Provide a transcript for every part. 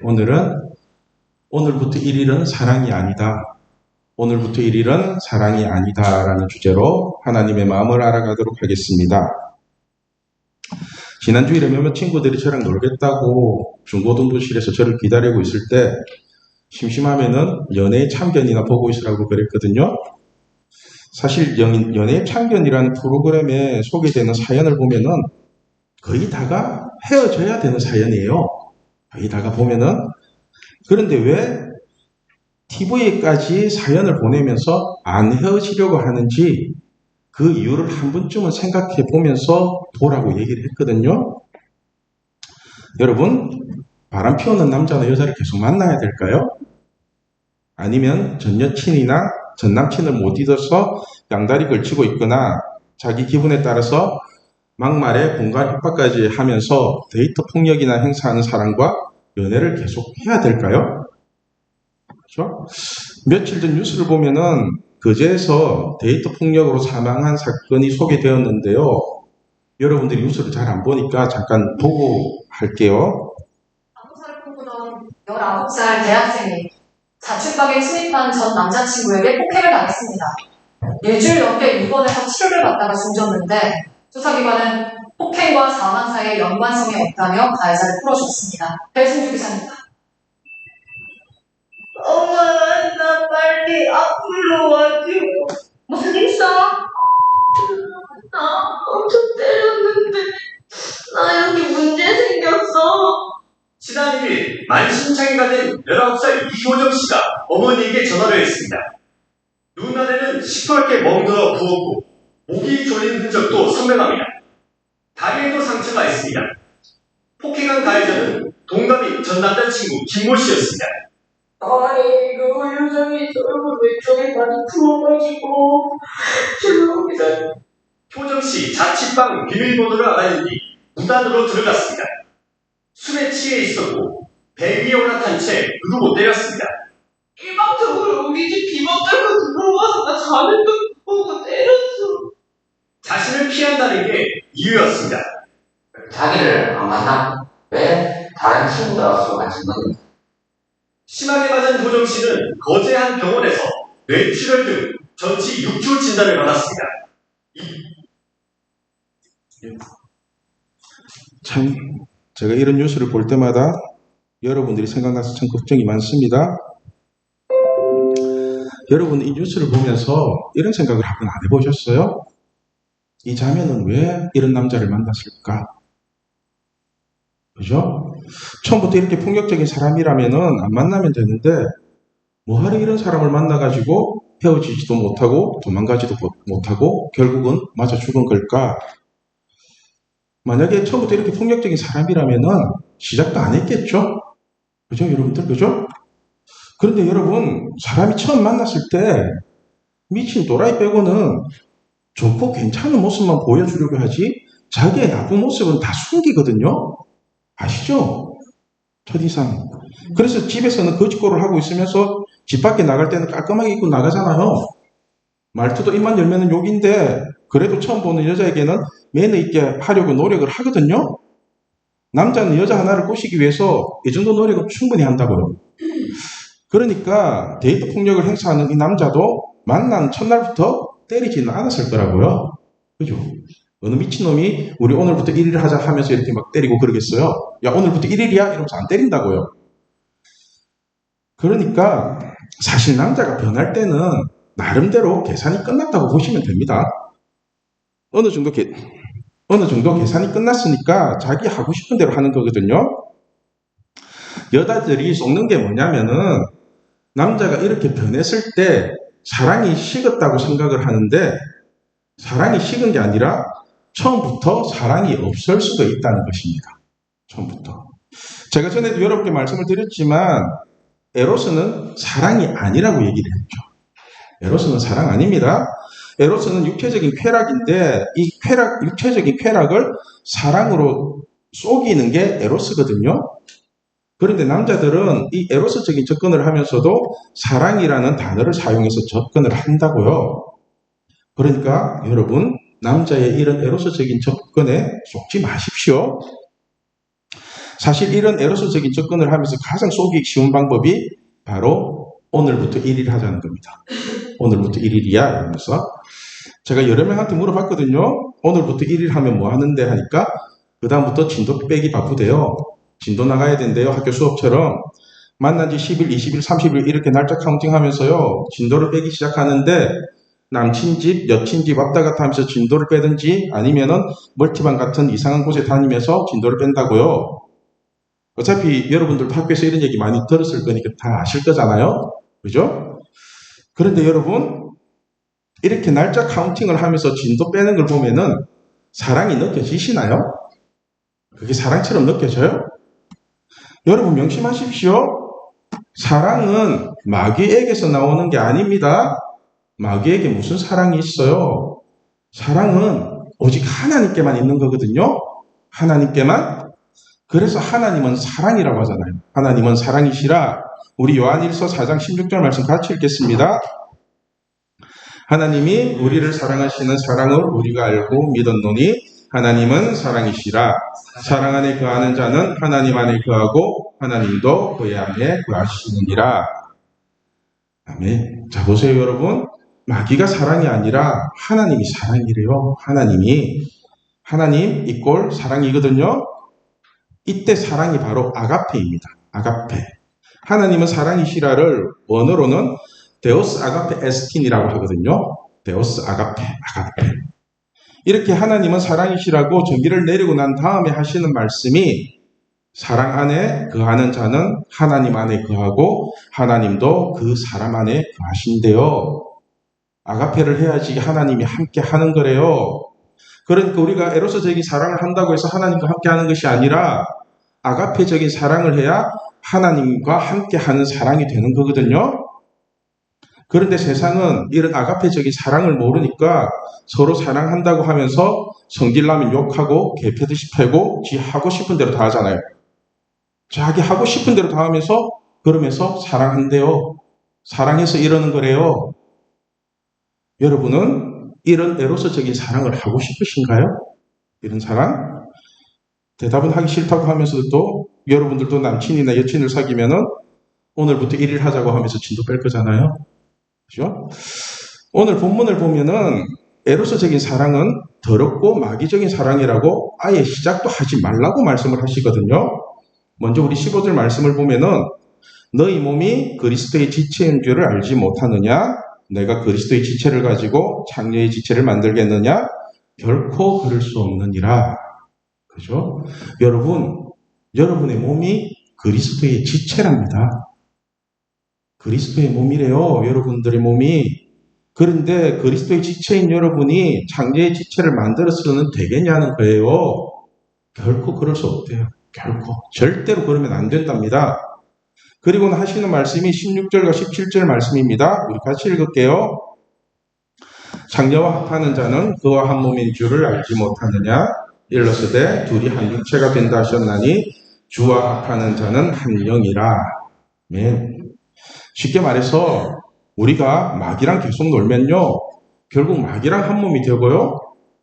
오늘은 오늘부터 1일은 사랑이 아니다. 오늘부터 1일은 사랑이 아니다 라는 주제로 하나님의 마음을 알아가도록 하겠습니다. 지난 주일에 몇몇 친구들이 저랑 놀겠다고 중고등부실에서 저를 기다리고 있을 때 심심하면은 연애의 참견이나 보고 있으라고 그랬거든요. 사실 연애의 참견이라는 프로그램에 소개되는 사연을 보면은 거의 다가 헤어져야 되는 사연이에요. 거의 다가 보면은. 그런데 왜 TV에까지 사연을 보내면서 안 헤어지려고 하는지 그 이유를 한 번쯤은 생각해 보면서 보라고 얘기를 했거든요. 여러분, 바람 피우는 남자나 여자를 계속 만나야 될까요? 아니면 전 여친이나 전 남친을 못 잊어서 양다리 걸치고 있거나 자기 기분에 따라서 막말에 공갈 협박까지 하면서 데이터 폭력이나 행사하는 사람과 연애를 계속 해야 될까요? 그렇죠? 며칠 전 뉴스를 보면은 거제에서 데이터 폭력으로 사망한 사건이 소개되었는데요. 여러분들이 뉴스를 잘 안 보니까 잠깐 보고 할게요. 안부사를 꿈꾸던 19살 대학생이 자취방에 침입한 전 남자친구에게 폭행을 당했습니다. 일주일 넘게 입원해서 치료를 받다가 숨졌는데 수사기관은 폭행과 사망 사이에 연관성이 없다며 가해자를 풀어줬습니다. 배승주 기자입니다. 엄마, 나 빨리 앞으로 와줘. 무슨 일 있어? 나 엄청 때렸는데 나 여기 문제 생겼어. 지난 1일 만신창이가 된 19살 이효정 씨가 어머니에게 전화를 했습니다. 눈안에는 시퍼렇게 멍들어 부었고 목이 졸린 흔적도 선명합니다. 다리에도 상처가 있습니다. 폭행한 가해자는 동갑인 전 남자친구 김모 씨였습니다. 아니, 그 요정이 얼굴 왼쪽에 많이 부어가지고 죄송합니다. 효정 씨 자취방 비밀번호를 알아낸 뒤 무단으로 들어갔습니다. 술에 취해 있었고 배 위에 올라탄 채 누르고 때렸습니다. 일방적으로 우리 집 비번 뚫고 들어와서 나 자는 거 보고 때렸어. 자신을 피한다는 게 이유였습니다. 자기를 안 만나? 왜? 다른 친구들하고 술 마신 건? 심하게 맞은 효정 씨는 거제 한 병원에서 뇌출혈 등 전치 6주 진단을 받았습니다. 참, 제가 이런 뉴스를 볼 때마다 여러분들이 생각나서 참 걱정이 많습니다. 여러분, 이 뉴스를 보면서 이런 생각을 한번 안 해보셨어요? 이 자매는 왜 이런 남자를 만났을까? 그죠? 처음부터 이렇게 폭력적인 사람이라면은 안 만나면 되는데, 뭐하러 이런 사람을 만나가지고 헤어지지도 못하고 도망가지도 못하고 결국은 맞아 죽은 걸까? 만약에 처음부터 이렇게 폭력적인 사람이라면은 시작도 안 했겠죠? 그죠, 여러분들? 그죠? 그런데 여러분, 사람이 처음 만났을 때 미친 또라이 빼고는 좋고 괜찮은 모습만 보여주려고 하지 자기의 나쁜 모습은 다 숨기거든요? 아시죠? 첫이상. 그래서 집에서는 거짓골을 하고 있으면서 집 밖에 나갈 때는 깔끔하게 입고 나가잖아요. 말투도 입만 열면은 욕인데 그래도 처음 보는 여자에게는 매너 있게 하려고 노력을 하거든요. 남자는 여자 하나를 꼬시기 위해서 이 정도 노력은 충분히 한다고요. 그러니까 데이트 폭력을 행사하는 이 남자도 만난 첫날부터 때리지는 않았을 거라고요. 그죠? 어느 미친놈이 우리 오늘부터 1일 하자 하면서 이렇게 막 때리고 그러겠어요? 야, 오늘부터 1일이야? 이러면서 안 때린다고요. 그러니까 사실 남자가 변할 때는 나름대로 계산이 끝났다고 보시면 됩니다. 어느 정도 계산이 끝났으니까 자기 하고 싶은 대로 하는 거거든요. 여자들이 속는 게 뭐냐면은 남자가 이렇게 변했을 때 사랑이 식었다고 생각을 하는데 사랑이 식은 게 아니라 처음부터 사랑이 없을 수도 있다는 것입니다. 처음부터. 제가 전에도 여러분께 말씀을 드렸지만 에로스는 사랑이 아니라고 얘기를 했죠. 에로스는 사랑 아닙니다. 에로스는 육체적인 쾌락인데 이 육체적인 쾌락을 사랑으로 속이는 게 에로스거든요. 그런데 남자들은 이 에로스적인 접근을 하면서도 사랑이라는 단어를 사용해서 접근을 한다고요. 그러니까 여러분, 남자의 이런 에로스적인 접근에 속지 마십시오. 사실 이런 에로스적인 접근을 하면서 가장 속이기 쉬운 방법이 바로 오늘부터 1일 하자는 겁니다. 오늘부터 1일이야 이러면서 제가 여러 명한테 물어봤거든요. 오늘부터 1일 하면 뭐 하는데 하니까 그 다음부터 진도 빼기 바쁘대요. 진도 나가야 된대요. 학교 수업처럼. 만난 지 10일, 20일, 30일 이렇게 날짜 카운팅 하면서요. 진도를 빼기 시작하는데 남친 집, 여친 집 왔다 갔다 하면서 진도를 빼든지 아니면은 멀티방 같은 이상한 곳에 다니면서 진도를 뺀다고요. 어차피 여러분들도 학교에서 이런 얘기 많이 들었을 거니까 다 아실 거잖아요. 그죠? 그런데 여러분, 이렇게 날짜 카운팅을 하면서 진도 빼는 걸 보면은 사랑이 느껴지시나요? 그게 사랑처럼 느껴져요? 여러분 명심하십시오. 사랑은 마귀에게서 나오는 게 아닙니다. 마귀에게 무슨 사랑이 있어요? 사랑은 오직 하나님께만 있는 거거든요. 하나님께만. 그래서 하나님은 사랑이라고 하잖아요. 하나님은 사랑이시라. 우리 요한일서 4장 16절 말씀 같이 읽겠습니다. 하나님이 우리를 사랑하시는 사랑을 우리가 알고 믿었노니 하나님은 사랑이시라. 사랑 안에 거하는 자는 하나님 안에 거하고 하나님도 그의 안에 거하시느니라. 아멘. 자, 보세요, 여러분. 마귀가 사랑이 아니라 하나님이 사랑이래요. 하나님 이꼴 사랑이거든요. 이때 사랑이 바로 아가페입니다. 아가페. 하나님은 사랑이시라를 원어로는 데오스 아가페 에스틴이라고 하거든요. 데오스 아가페. 이렇게 하나님은 사랑이시라고 전기를 내리고 난 다음에 하시는 말씀이 사랑 안에 거하는 자는 하나님 안에 거하고 하나님도 그 사람 안에 거하신대요. 아가페를 해야지 하나님이 함께 하는 거래요. 그러니까 우리가 에로스적인 사랑을 한다고 해서 하나님과 함께 하는 것이 아니라 아가페적인 사랑을 해야 하나님과 함께 하는 사랑이 되는 거거든요. 그런데 세상은 이런 아가페적인 사랑을 모르니까 서로 사랑한다고 하면서 성질나면 욕하고 개패듯이 패고 지 하고 싶은 대로 다 하잖아요. 자기 하고 싶은 대로 다 하면서 그러면서 사랑한대요. 사랑해서 이러는 거래요. 여러분은 이런 에로스적인 사랑을 하고 싶으신가요? 이런 사랑? 대답은 하기 싫다고 하면서도 여러분들도 남친이나 여친을 사귀면은 오늘부터 1일 하자고 하면서 진도 뺄 거잖아요. 그죠? 오늘 본문을 보면은 에로스적인 사랑은 더럽고 마귀적인 사랑이라고 아예 시작도 하지 말라고 말씀을 하시거든요. 먼저 우리 15절 말씀을 보면은 너희 몸이 그리스도의 지체인 줄을 알지 못하느냐? 내가 그리스도의 지체를 가지고 장녀의 지체를 만들겠느냐? 결코 그럴 수 없느니라. 그죠? 여러분의 몸이 그리스도의 지체랍니다. 그리스도의 몸이래요. 여러분들의 몸이. 그런데 그리스도의 지체인 여러분이 장녀의 지체를 만들어서는 되겠냐는 거예요. 결코 그럴 수 없대요. 결코. 절대로 그러면 안 된답니다. 그리고 하시는 말씀이 16절과 17절 말씀입니다. 우리 같이 읽을게요. 장녀와 합하는 자는 그와 한 몸인 줄을 알지 못하느냐? 일러스되 둘이 한 육체가 된다 하셨나니 주와 합하는 자는 한 영이라. 아멘. 쉽게 말해서 우리가 마귀랑 계속 놀면요. 결국 마귀랑 한 몸이 되고요.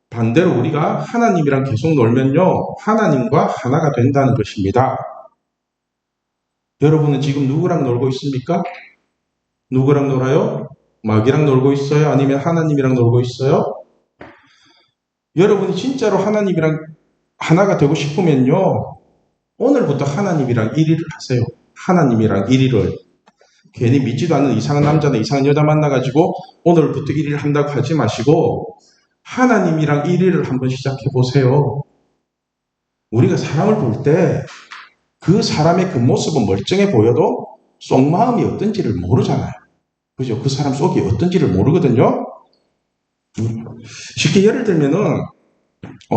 반대로 우리가 하나님이랑 계속 놀면요. 하나님과 하나가 된다는 것입니다. 여러분은 지금 누구랑 놀고 있습니까? 누구랑 놀아요? 마귀랑 놀고 있어요? 아니면 하나님이랑 놀고 있어요? 여러분이 진짜로 하나님이랑 하나가 되고 싶으면요. 오늘부터 하나님이랑 1일을 하세요. 하나님이랑 1일을. 괜히 믿지도 않는 이상한 남자나 이상한 여자 만나가지고 오늘부터 1일 한다고 하지 마시고 하나님이랑 1일을 한번 시작해 보세요. 우리가 사람을 볼 때 그 사람의 그 모습은 멀쩡해 보여도 속마음이 어떤지를 모르잖아요. 그죠? 그 사람 속이 어떤지를 모르거든요. 쉽게 예를 들면은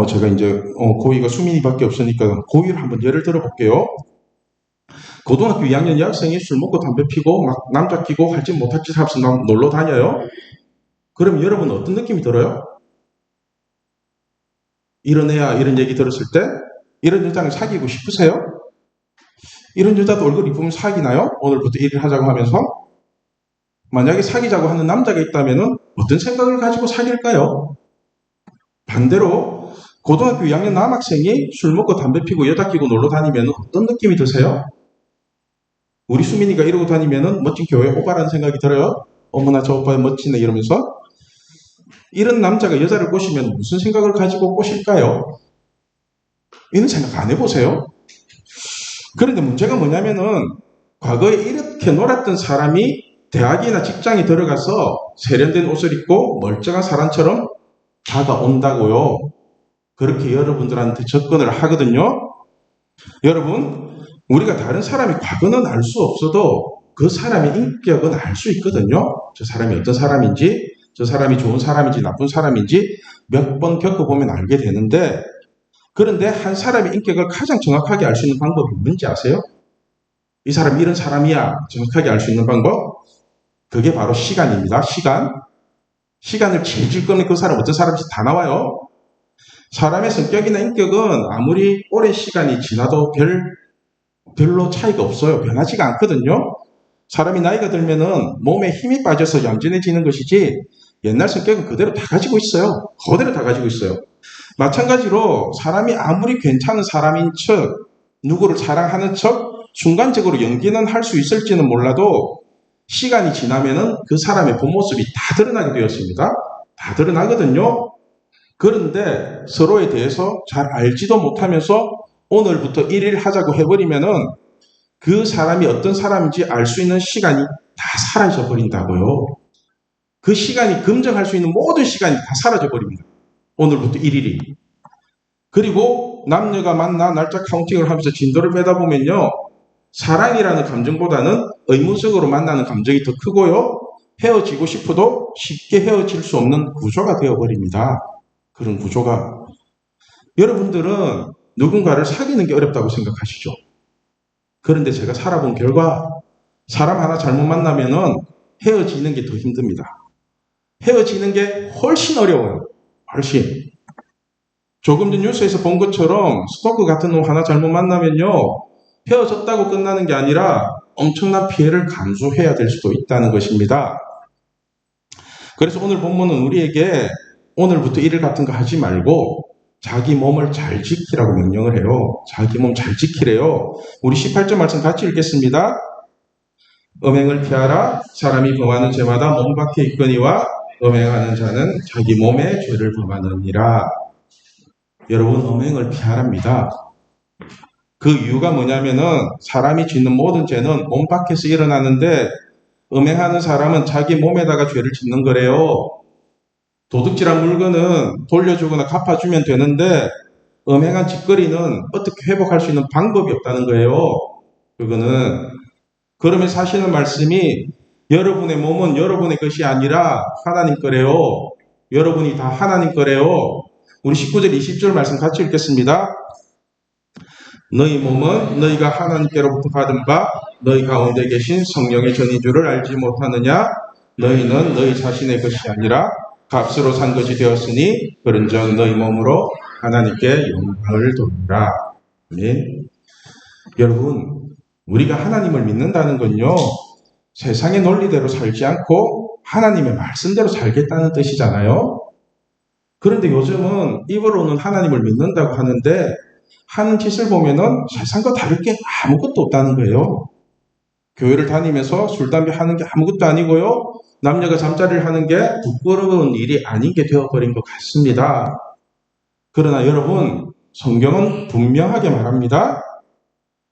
제가 이제 고2가 수민이밖에 없으니까 고2를 한번 예를 들어볼게요. 고등학교 2학년 여학생이 술 먹고 담배 피고 막 남자 끼고 할 짓 못할 짓 하면서 놀러 다녀요. 그럼 여러분 어떤 느낌이 들어요? 이런 애야 이런 얘기 들었을 때 이런 여자는 사귀고 싶으세요? 이런 여자도 얼굴 이쁘면 사귀나요? 오늘부터 1일 하자고 하면서? 만약에 사귀자고 하는 남자가 있다면 어떤 생각을 가지고 사귈까요? 반대로 고등학교 2학년 남학생이 술 먹고 담배 피고 여자 끼고 놀러 다니면 어떤 느낌이 드세요? 우리 수민이가 이러고 다니면 멋진 교회 오바라는 생각이 들어요? 어머나 저 오빠 멋지네 이러면서. 이런 남자가 여자를 꼬시면 무슨 생각을 가지고 꼬실까요? 이런 생각 안 해보세요? 그런데 문제가 뭐냐면은 과거에 이렇게 놀았던 사람이 대학이나 직장에 들어가서 세련된 옷을 입고 멀쩡한 사람처럼 다가온다고요. 그렇게 여러분들한테 접근을 하거든요. 여러분, 우리가 다른 사람의 과거는 알 수 없어도 그 사람의 인격은 알 수 있거든요. 저 사람이 어떤 사람인지, 저 사람이 좋은 사람인지 나쁜 사람인지 몇 번 겪어보면 알게 되는데, 그런데 한 사람의 인격을 가장 정확하게 알 수 있는 방법이 뭔지 아세요? 이 사람이 이런 사람이야 정확하게 알 수 있는 방법? 그게 바로 시간입니다. 시간을 질질 끄는 그 사람 어떤 사람인지 다 나와요. 사람의 성격이나 인격은 아무리 오랜 시간이 지나도 별로 차이가 없어요. 변하지가 않거든요. 사람이 나이가 들면은 몸에 힘이 빠져서 얌전해지는 것이지 옛날 성격은 그대로 다 가지고 있어요. 그대로 다 가지고 있어요. 마찬가지로 사람이 아무리 괜찮은 사람인 척, 누구를 사랑하는 척 순간적으로 연기는 할 수 있을지는 몰라도 시간이 지나면은 그 사람의 본 모습이 다 드러나게 되었습니다. 다 드러나거든요. 그런데 서로에 대해서 잘 알지도 못하면서 오늘부터 1일 하자고 해버리면은 그 사람이 어떤 사람인지 알 수 있는 시간이 다 사라져 버린다고요. 그 시간이 검증할 수 있는 모든 시간이 다 사라져 버립니다. 오늘부터 1일이. 그리고 남녀가 만나 날짜 카운팅을 하면서 진도를 빼다 보면요. 사랑이라는 감정보다는 의무적으로 만나는 감정이 더 크고요. 헤어지고 싶어도 쉽게 헤어질 수 없는 구조가 되어버립니다. 그런 구조가. 여러분들은 누군가를 사귀는 게 어렵다고 생각하시죠? 그런데 제가 살아본 결과 사람 하나 잘못 만나면은 헤어지는 게 더 힘듭니다. 헤어지는 게 훨씬 어려워요. 훨씬. 조금 전 뉴스에서 본 것처럼 스토커 같은 놈 하나 잘못 만나면요. 헤어졌다고 끝나는 게 아니라 엄청난 피해를 감수해야 될 수도 있다는 것입니다. 그래서 오늘 본문은 우리에게 오늘부터 1일 같은 거 하지 말고 자기 몸을 잘 지키라고 명령을 해요. 자기 몸 잘 지키래요. 우리 18절 말씀 같이 읽겠습니다. 음행을 피하라. 사람이 범하는 죄마다 몸 밖에 있거니와 음행하는 자는 자기 몸에 죄를 범하느니라. 여러분, 음행을 피하랍니다. 그 이유가 뭐냐면은 사람이 짓는 모든 죄는 몸 밖에서 일어나는데 음행하는 사람은 자기 몸에다가 죄를 짓는 거래요. 도둑질한 물건은 돌려주거나 갚아주면 되는데 음행한 짓거리는 어떻게 회복할 수 있는 방법이 없다는 거예요. 그거는. 그러면서 하시는 말씀이 여러분의 몸은 여러분의 것이 아니라 하나님 거래요. 여러분이 다 하나님 거래요. 우리 19절 20절 말씀 같이 읽겠습니다. 너희 몸은 너희가 하나님께로부터 받은 바 너희 가운데 계신 성령의 전인 줄을 알지 못하느냐? 너희는 너희 자신의 것이 아니라 값으로 산 것이 되었으니 그런즉 너희 몸으로 하나님께 영광을 돌리라. 아멘. 여러분, 우리가 하나님을 믿는다는 건요, 세상의 논리대로 살지 않고 하나님의 말씀대로 살겠다는 뜻이잖아요. 그런데 요즘은 입으로는 하나님을 믿는다고 하는데 하는 짓을 보면은 세상과 다를 게 아무것도 없다는 거예요. 교회를 다니면서 술, 담배 하는 게 아무것도 아니고요. 남녀가 잠자리를 하는 게 부끄러운 일이 아닌 게 되어버린 것 같습니다. 그러나 여러분, 성경은 분명하게 말합니다.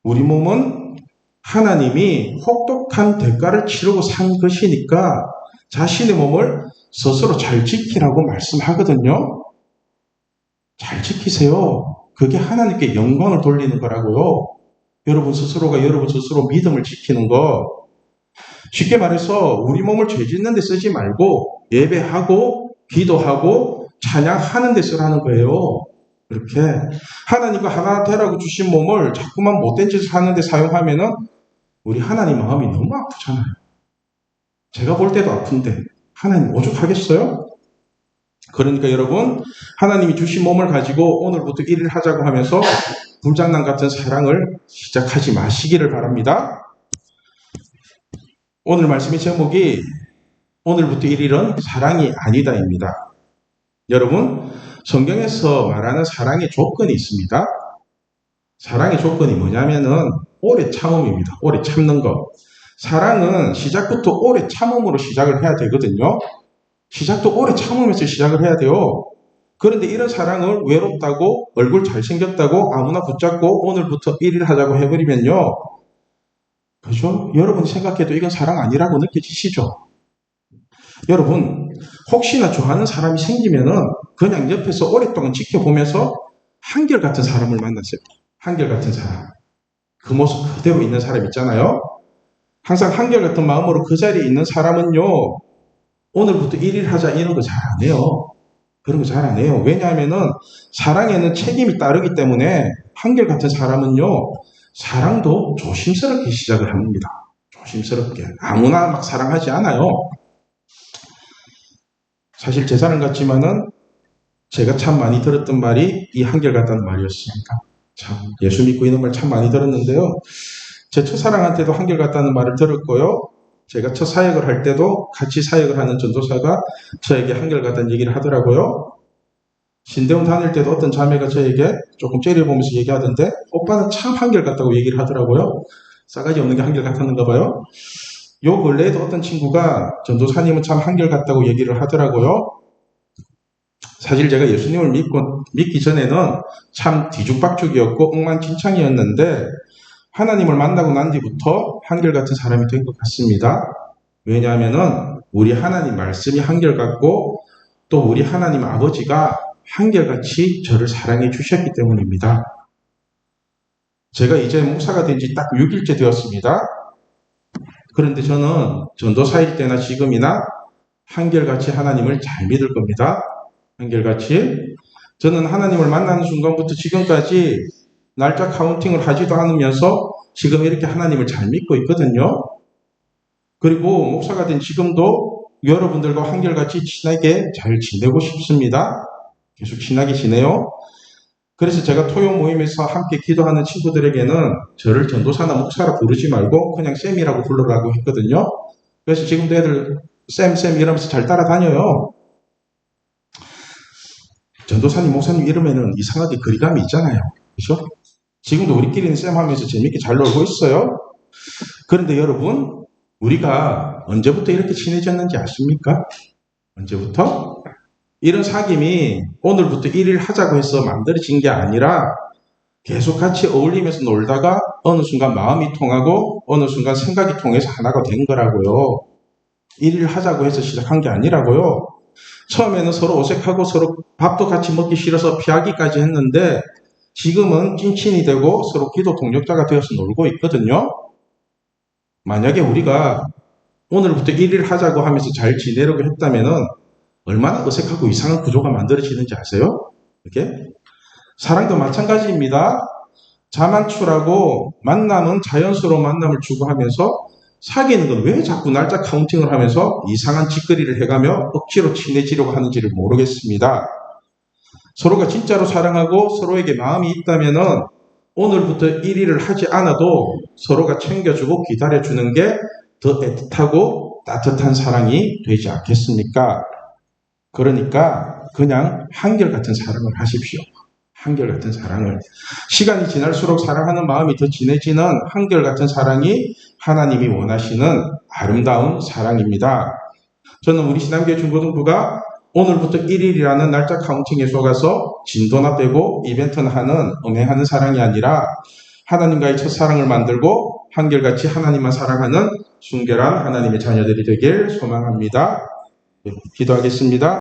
우리 몸은 하나님이 혹독한 대가를 치르고 산 것이니까 자신의 몸을 스스로 잘 지키라고 말씀하거든요. 잘 지키세요. 그게 하나님께 영광을 돌리는 거라고요. 여러분 스스로가 여러분 스스로 믿음을 지키는 거. 쉽게 말해서 우리 몸을 죄 짓는 데 쓰지 말고 예배하고 기도하고 찬양하는 데 쓰라는 거예요. 이렇게 하나님과 하나 되라고 주신 몸을 자꾸만 못된 짓을 하는 데 사용하면은 우리 하나님 마음이 너무 아프잖아요. 제가 볼 때도 아픈데 하나님 오죽하겠어요? 그러니까 여러분, 하나님이 주신 몸을 가지고 오늘부터 1일 하자고 하면서 불장난 같은 사랑을 시작하지 마시기를 바랍니다. 오늘 말씀의 제목이 오늘부터 1일은 사랑이 아니다입니다. 여러분, 성경에서 말하는 사랑의 조건이 있습니다. 사랑의 조건이 뭐냐면은 오래 참음입니다. 오래 참는 거. 사랑은 시작부터 오래 참음으로 시작을 해야 되거든요. 시작도 오래 참으면서 시작을 해야 돼요. 그런데 이런 사랑을 외롭다고, 얼굴 잘생겼다고 아무나 붙잡고 오늘부터 1일 하자고 해버리면요. 그죠? 여러분이 생각해도 이건 사랑 아니라고 느껴지시죠? 여러분, 혹시나 좋아하는 사람이 생기면은 그냥 옆에서 오랫동안 지켜보면서 한결같은 사람을 만났어요. 한결같은 사람. 그 모습 그대로 있는 사람 있잖아요. 항상 한결같은 마음으로 그 자리에 있는 사람은요, 오늘부터 1일 하자 이런 거 잘 안 해요. 그런 거 잘 안 해요. 왜냐하면은 사랑에는 책임이 따르기 때문에 한결같은 사람은요, 사랑도 조심스럽게 시작을 합니다. 조심스럽게. 아무나 막 사랑하지 않아요. 사실 제 사랑 같지만은 제가 참 많이 들었던 말이 이 한결같다는 말이었습니다. 참 예수 믿고 이런 말 참 많이 들었는데요. 제 첫사랑한테도 한결같다는 말을 들었고요. 제가 첫 사역을 할 때도 같이 사역을 하는 전도사가 저에게 한결같다는 얘기를 하더라고요. 신대원 다닐 때도 어떤 자매가 저에게 조금 째려보면서 얘기하던데 오빠는 참 한결같다고 얘기를 하더라고요. 싸가지 없는 게 한결같았는가 봐요. 요 근래에도 어떤 친구가 전도사님은 참 한결같다고 얘기를 하더라고요. 사실 제가 예수님을 믿기 전에는 참 뒤죽박죽이었고 엉망진창이었는데 하나님을 만나고 난 뒤부터 한결같은 사람이 된 것 같습니다. 왜냐하면은 우리 하나님 말씀이 한결같고 또 우리 하나님 아버지가 한결같이 저를 사랑해 주셨기 때문입니다. 제가 이제 목사가 된 지 딱 6일째 되었습니다. 그런데 저는 전도사일 때나 지금이나 한결같이 하나님을 잘 믿을 겁니다. 한결같이. 저는 하나님을 만나는 순간부터 지금까지 날짜 카운팅을 하지도 않으면서 지금 이렇게 하나님을 잘 믿고 있거든요. 그리고 목사가 된 지금도 여러분들과 한결같이 친하게 잘 지내고 싶습니다. 계속 친하게 지내요. 그래서 제가 토요 모임에서 함께 기도하는 친구들에게는 저를 전도사나 목사라 부르지 말고 그냥 쌤이라고 부르라고 했거든요. 그래서 지금도 애들 쌤 이러면서 잘 따라다녀요. 전도사님, 목사님 이름에는 이상하게 거리감이 있잖아요. 그렇죠? 지금도 우리끼리는 쌤 하면서 재밌게 잘 놀고 있어요. 그런데 여러분, 우리가 언제부터 이렇게 친해졌는지 아십니까? 언제부터? 이런 사귐이 오늘부터 1일 하자고 해서 만들어진 게 아니라 계속 같이 어울리면서 놀다가 어느 순간 마음이 통하고 어느 순간 생각이 통해서 하나가 된 거라고요. 1일 하자고 해서 시작한 게 아니라고요. 처음에는 서로 어색하고 서로 밥도 같이 먹기 싫어서 피하기까지 했는데 지금은 찐친이 되고 서로 기도 동력자가 되어서 놀고 있거든요. 만약에 우리가 오늘부터 1일 하자고 하면서 잘 지내려고 했다면은 얼마나 어색하고 이상한 구조가 만들어지는지 아세요? 이렇게? 사랑도 마찬가지입니다. 자만추라고 만남은 자연스러운 만남을 추구하면서 사귀는 건 왜 자꾸 날짜 카운팅을 하면서 이상한 짓거리를 해가며 억지로 친해지려고 하는지를 모르겠습니다. 서로가 진짜로 사랑하고 서로에게 마음이 있다면은 오늘부터 1일을 하지 않아도 서로가 챙겨주고 기다려주는 게 더 애틋하고 따뜻한 사랑이 되지 않겠습니까? 그러니까 그냥 한결같은 사랑을 하십시오. 한결같은 사랑을. 시간이 지날수록 사랑하는 마음이 더 진해지는 한결같은 사랑이 하나님이 원하시는 아름다운 사랑입니다. 저는 우리 신앙교회 중고등부가 오늘부터 1일이라는 날짜 카운팅에 속아서 진도나 빼고 이벤트나 하는 음행하는 사랑이 아니라 하나님과의 첫사랑을 만들고 한결같이 하나님만 사랑하는 순결한 하나님의 자녀들이 되길 소망합니다. 기도하겠습니다.